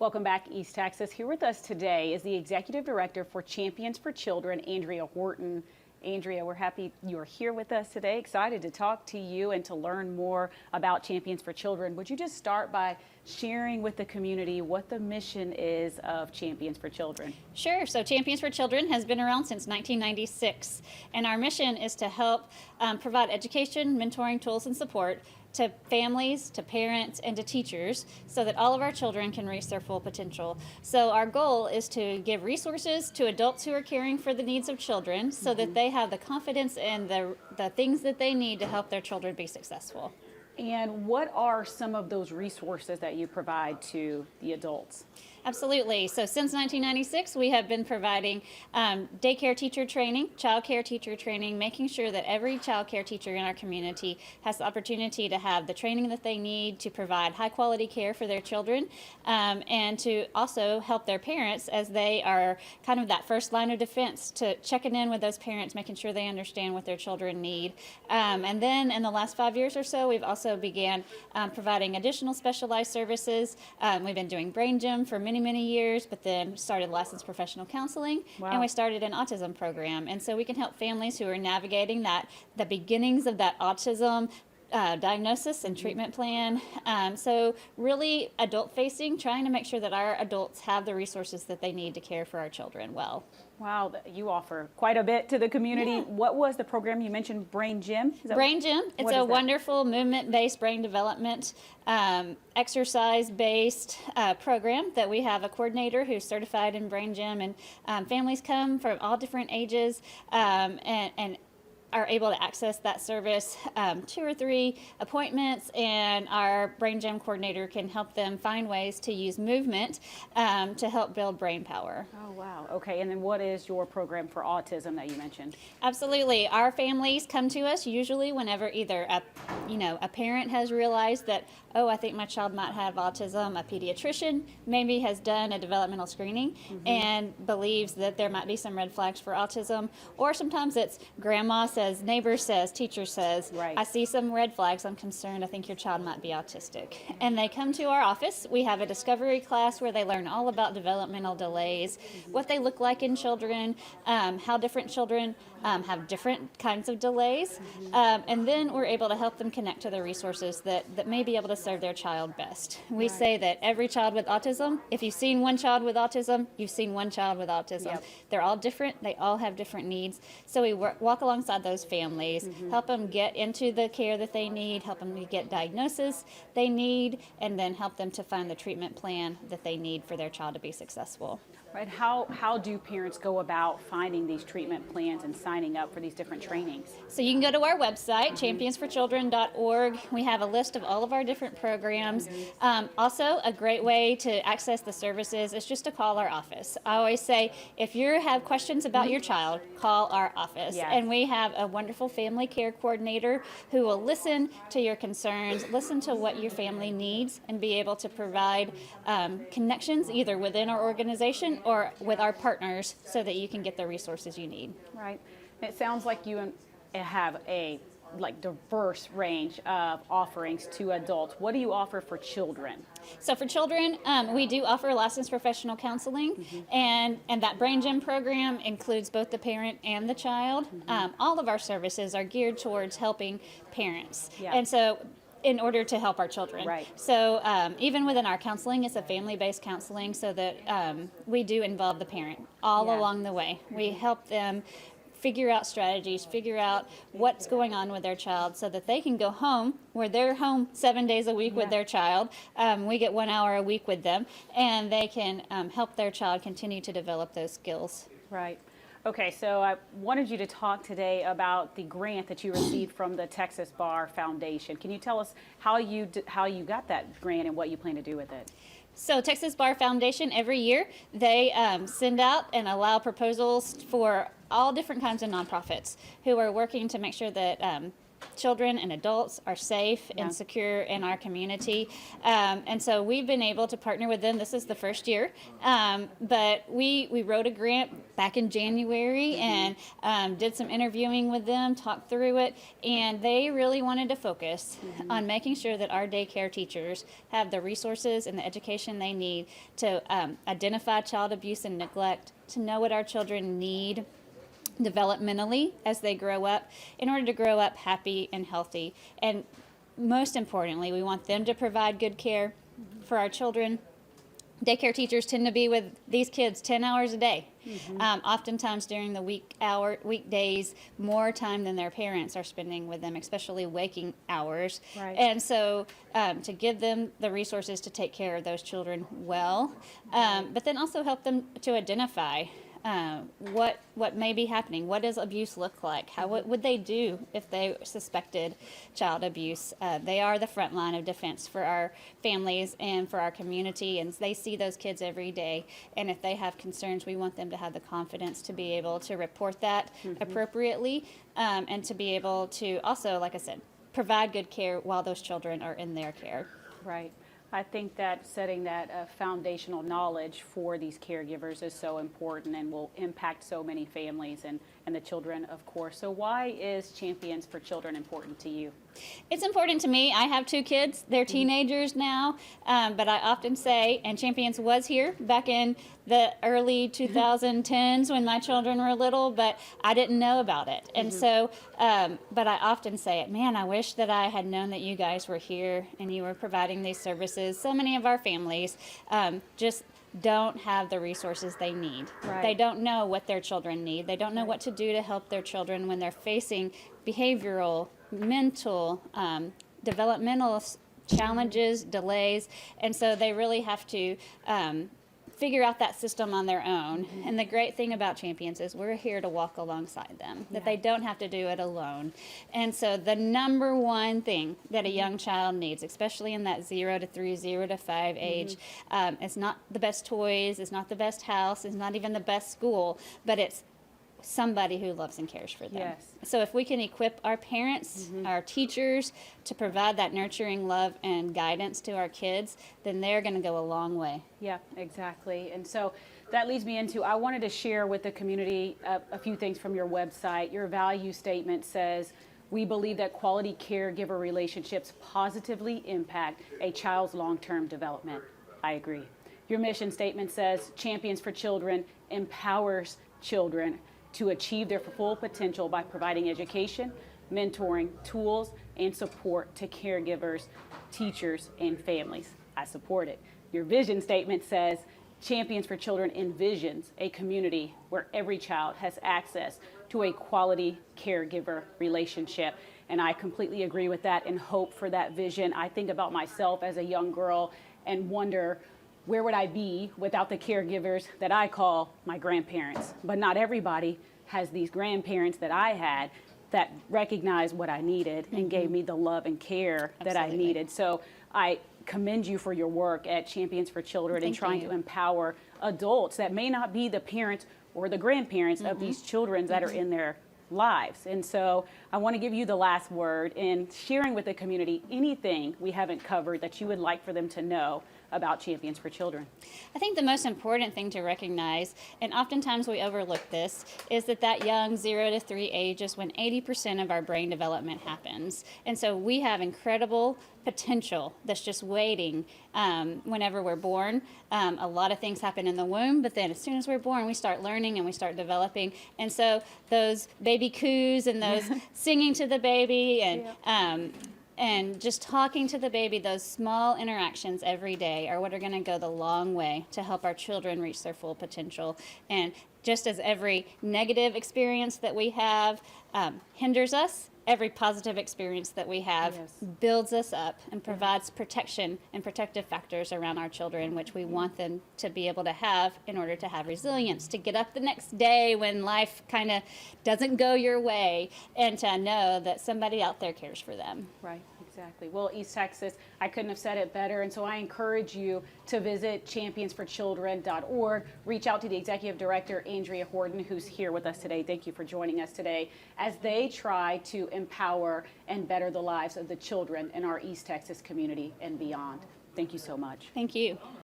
Welcome back, East Texas. Here with us today is the Executive Director for Champions for Children, Andria Horton. Andria, we're happy you are here with us today. Excited to talk to you and to learn more about Champions for Children. Would you just start by sharing with the community what the mission is of Champions for Children? Sure. So Champions for Children has been around since 1996, and our mission is to help provide education, mentoring tools, and support to families, to parents, and to teachers so that all of our children can reach their full potential. So our goal is to give resources to adults who are caring for the needs of children so that they have the confidence and the things that they need to help their children be successful. And what are some of those resources that you provide to the adults? Absolutely. So since 1996, we have been providing daycare teacher training, child care teacher training, making sure that every child care teacher in our community has the opportunity to have the training that they need to provide high quality care for their children, and to also help their parents as they are kind of that first line of defense, to checking in with those parents, making sure they understand what their children need. And then in the last 5 years or so, we've also began providing additional specialized services. We've been doing brain gym for many years, but then started licensed professional counseling. Wow. And we started an autism program. And so we can help families who are navigating the beginnings of that autism diagnosis and treatment plan. So really adult facing, trying to make sure that our adults have the resources that they need to care for our children well. Wow, you offer quite a bit to the community. Yeah. What was the program you mentioned? Brain Gym? Brain Gym. It's a wonderful movement-based brain development, exercise-based program that we have a coordinator who's certified in Brain Gym, and families come from all different ages and are able to access that service, 2 or 3 appointments, and our Brain Gym coordinator can help them find ways to use movement to help build brain power. Oh, wow. Okay, and then what is your program for autism that you mentioned? Absolutely. Our families come to us usually whenever either a parent has realized that, oh, I think my child might have autism. A pediatrician maybe has done a developmental screening and believes that there might be some red flags for autism, or sometimes it's grandma says, neighbor says, teacher says, right, I see some red flags, I'm concerned, I think your child might be autistic. And they come to our office. We have a discovery class where they learn all about developmental delays, what they look like in children, how different children have different kinds of delays, and then we're able to help them connect to the resources that may be able to serve their child best. We say that every child with autism, if you've seen one child with autism, you've seen one child with autism. Yep. They're all different, they all have different needs, so we walk alongside those families, help them get into the care that they need, help them to get diagnosis they need, and then help them to find the treatment plan that they need for their child to be successful. Right. How do parents go about finding these treatment plans and signing up for these different trainings? So you can go to our website, championsforchildren.org. We have a list of all of our different programs. Also, a great way to access the services is just to call our office. I always say, if you have questions about your child, call our office. Yes. And we have a wonderful family care coordinator who will listen to your concerns, listen to what your family needs, and be able to provide connections either within our organization or with our partners so that you can get the resources you need. Right. It sounds like you have a diverse range of offerings to adults. What do you offer for children? So for children, we do offer licensed professional counseling, and that Brain Gym program includes both the parent and the child. All of our services are geared towards helping parents. Yeah. And so in order to help our children. Right. So even within our counseling, it's a family-based counseling so that we do involve the parent all along the way. We help them figure out strategies, figure out what's going on with their child so that they can go home, where they're home 7 days a week with their child. We get 1 hour a week with them, and they can help their child continue to develop those skills. Right. Okay, so I wanted you to talk today about the grant that you received from the Texas Bar Foundation. Can you tell us how you got that grant and what you plan to do with it? So Texas Bar Foundation, every year, they send out and allow proposals for all different kinds of nonprofits who are working to make sure that children and adults are safe Yeah. and secure in our community. And so we've been able to partner with them. This is the first year. But we wrote a grant back in January and did some interviewing with them, talked through it, and they really wanted to focus on making sure that our daycare teachers have the resources and the education they need to identify child abuse and neglect, to know what our children need developmentally as they grow up in order to grow up happy and healthy. And most importantly, we want them to provide good care for our children. Daycare teachers tend to be with these kids 10 hours a day. Oftentimes during the weekdays, more time than their parents are spending with them, especially waking hours. Right. And so to give them the resources to take care of those children well, but then also help them to identify what may be happening. What does abuse look like? What would they do if they suspected child abuse? They are the front line of defense for our families and for our community, and they see those kids every day. And if they have concerns, we want them to have the confidence to be able to report that appropriately, and to be able to also, like I said, provide good care while those children are in their care. Right. I think that setting that foundational knowledge for these caregivers is so important and will impact so many families and the children, of course. So why is Champions for Children important to you? It's important to me. I have 2 kids. They're teenagers now, but I often say, and Champions was here back in the early 2010s when my children were little, but I didn't know about it. And so, but I often say it, man, I wish that I had known that you guys were here and you were providing these services. So many of our families just don't have the resources they need. Right. They don't know what their children need. They don't know what to do to help their children when they're facing behavioral, mental, developmental challenges, delays, and so they really have to figure out that system on their own. And the great thing about Champions is we're here to walk alongside them, that they don't have to do it alone. And so the number one thing that a young child needs, especially in that 0 to 3, 0 to 5 age, it's not the best toys, it's not the best house, it's not even the best school, but it's somebody who loves and cares for them. Yes. So if we can equip our parents, our teachers to provide that nurturing love and guidance to our kids, then they're going to go a long way. Yeah, exactly. And so that leads me into, I wanted to share with the community a few things from your website. Your value statement says, we believe that quality caregiver relationships positively impact a child's long-term development. I agree. Your mission statement says, Champions for Children empowers children to achieve their full potential by providing education, mentoring, tools, and support to caregivers, teachers, and families. I support it. Your vision statement says, Champions for Children envisions a community where every child has access to a quality caregiver relationship. And I completely agree with that and hope for that vision. I think about myself as a young girl and wonder, where would I be without the caregivers that I call my grandparents? But not everybody has these grandparents that I had that recognized what I needed and gave me the love and care that I Absolutely. needed. So I commend you for your work at Champions for Children and Thank trying you. to empower adults that may not be the parents or the grandparents of these children that are in their lives. And so I want to give you the last word in sharing with the community anything we haven't covered that you would like for them to know about Champions for Children. I think the most important thing to recognize, and oftentimes we overlook this, is that young 0 to 3 age is when 80% of our brain development happens. And so we have incredible potential that's just waiting whenever we're born. A lot of things happen in the womb, but then as soon as we're born, we start learning and we start developing. And so those baby coos and those singing to the baby and just talking to the baby, those small interactions every day are what are going to go the long way to help our children reach their full potential. And just as every negative experience that we have hinders us, every positive experience that we have builds us up and provides protection and protective factors around our children, which we want them to be able to have in order to have resilience, to get up the next day when life kind of doesn't go your way, and to know that somebody out there cares for them. Right, Exactly. Well, East Texas, I couldn't have said it better. And so I encourage you to visit championsforchildren.org. Reach out to the executive director, Andria Horton, who's here with us today. Thank you for joining us today as they try to empower and better the lives of the children in our East Texas community and beyond. Thank you so much. Thank you.